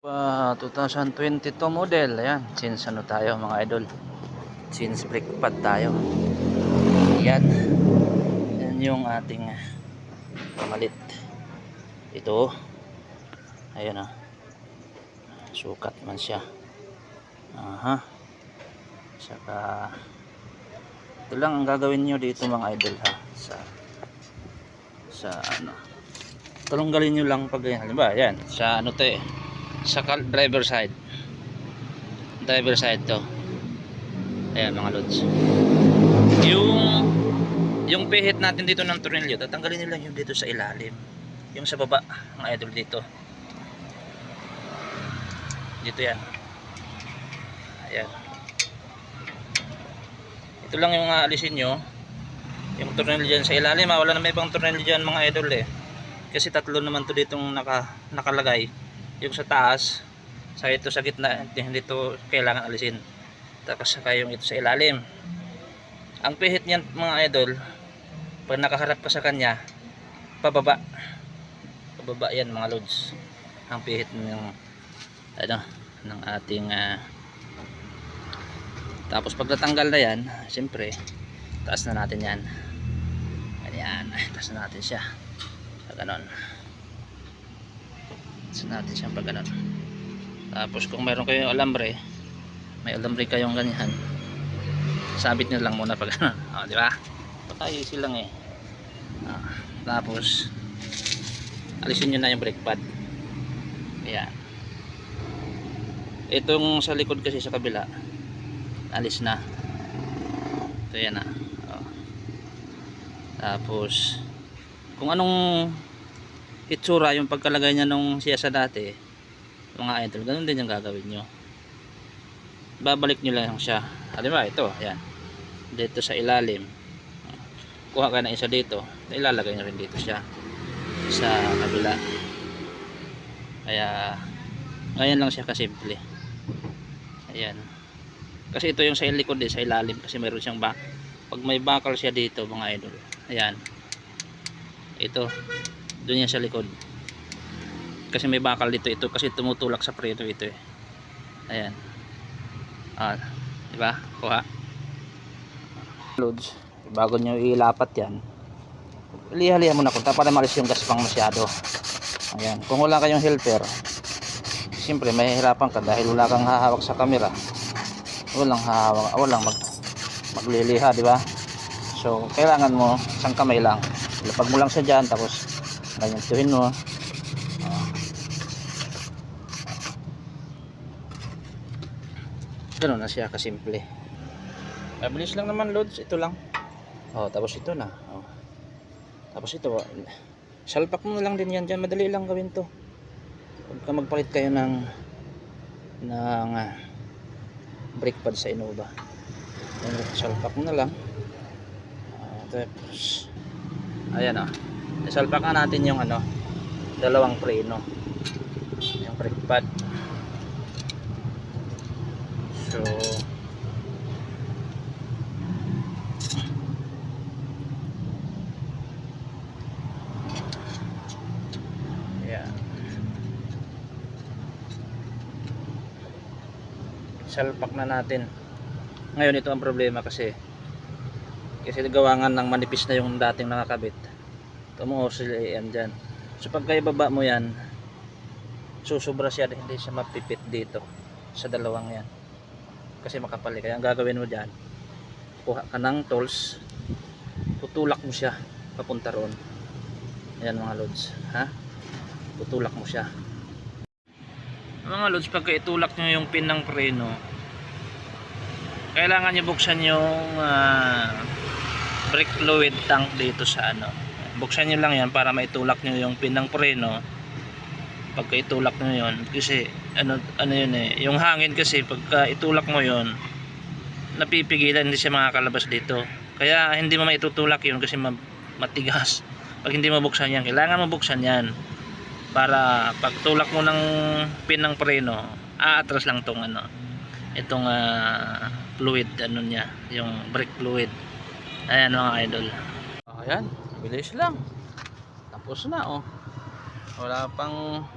2022 model. Ayan, since ano tayo mga idol, since brake pad tayo. Ayan, yan yung ating pamalit. Ito, ayan o, sukat man siya. Aha, saka ito lang ang gagawin nyo dito mga idol ha, sa ano, tulunggalin nyo lang pag ganyan. Halimbawa, ayan, sa ano to sa driver side to. Ayan mga lods, yung pihit natin dito ng tornilyo, tatanggalin nyo lang yung dito sa ilalim, yung sa baba mga idol, dito yan. Ayan, ito lang yung aalisin nyo, yung tornilyo dyan sa ilalim. Wala na may ibang tornilyo dyan mga idol kasi tatlo naman to ditong nakalagay, yung sa taas, sa ito sa gitna, hindi to kailangan alisin, tapos saka yung ito sa ilalim. Ang pihit niyan mga idol, pag nakaharap ka sa kanya, pababa yan mga lods, ang pihit ng ano, ng ating tapos pag natanggal na yan, siyempre taas na natin yan. Ayan, taas na natin siya pag ganon, taas na natin siya pag ganon. Tapos kung mayroon kayong alambre, may alambre kayong ganyan, sabit nyo lang muna pag ganon. Di ba? Easy lang tapos alisin nyo na yung brake pad. Ayan, itong sa likod kasi sa kabila alis na ito, yan tapos kung anong itsura yung pagkalagay niya nung siya sa dati mga idol, ganun din yung gagawin nyo. Babalik nyo lang siya. Halimbawa ito, ayan, dito sa ilalim, kuha ka na isa dito, ilalagay nyo rin dito siya sa kabila. Kaya ngayon lang siya kasimple. Ayan, kasi ito yung sa likod sa ilalim, kasi mayroon siyang pag may bakal siya dito mga idol, ayan, ito doon yan sa likod, kasi may bakal dito, ito kasi tumutulak sa preno ito ayan, diba? Kuha loads, bago nyo ilapat yan, liha-liha muna kung para malis yung gaspang masyado. Ayan, kung wala kayong helper, siyempre mahihirapan ka dahil wala kang hahawak sa camera, walang magliliha, di ba? So kailangan mo isang kamay lang, ilapag mo lang siya dyan, tapos ganyan mo. Ganun na siya kasimple. Mabilis lang naman loads, ito lang. Tapos ito na. Tapos ito, salpak mo na lang din yan dyan, madali lang gawin to. Pagka magpalit kayo ng brake pad sa Innova, salpak mo na lang. Tapos ayan isalpak na natin yung dalawang preno, yung brake pad. So ayan, salpak na natin. Ngayon ito ang problema kasi gawangan ng manipis na yung dating nakakabit, tumuhos yan dyan. So pagka ibaba mo yan, susubra siya, hindi siya mapipit dito sa dalawang yan kasi makapal. Kaya ang gagawin mo dyan, kuha ka ng tools, tutulak mo siya papunta roon. Ayan mga lods, tutulak mo siya mga lods. Pagka itulak nyo yung pin ng preno, kailangan nyo buksan yung brake fluid tank dito sa buksan nyo lang yan para maitulak nyo yung pin ng preno. Pagka itulak nyo yun, kasi ano yun yung hangin, kasi pagka itulak mo yun, napipigilan, hindi siya makakalabas dito. Kaya hindi mo maitutulak yun kasi matigas. Pag hindi mo buksan yan, kailangan mo buksan yan para pag tulak mo ng pin ng preno, aatras lang tong itong fluid niya, yung brake fluid. Ayan mga idol. Ayan, bilis lang. Tapos na wala pang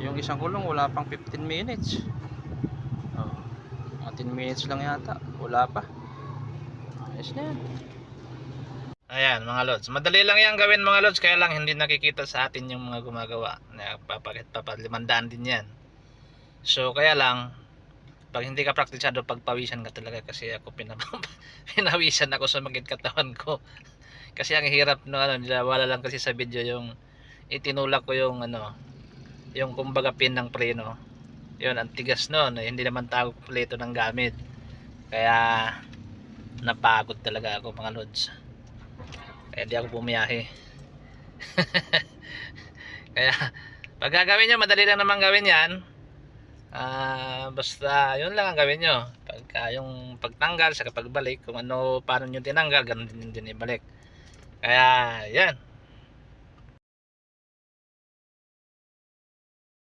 Yung isang gulong wala pang 15 minutes. Oh, mga 10 minutes lang yata. Wala pa. Ayos na yan. Ayan mga lods. Madali lang yan gawin mga lods. Kaya lang hindi nakikita sa atin yung mga gumagawa. Papalimandaan din yan. So kaya lang, pag hindi ka praktisado, pagpawisan ka talaga. Kasi ako pinawisan ako sa magit katawan ko. Kasi ang hirap no, ano, wala lang kasi sa video yung itinulak ko yung ano, yung kumbaga pin ng preno. Yun, ang tigas no, hindi naman tago kompleto ng gamit. Kaya napagod talaga ako mga lods. Kaya di ako bumiyahe. Kaya pag gagawin nyo, madali lang naman gawin yan. Basta yun lang ang gawin nyo. Pagka yung pagtanggal sa pagbalik, kung ano, paano nyo tinanggal, ganun din ibalik. Kaya yan,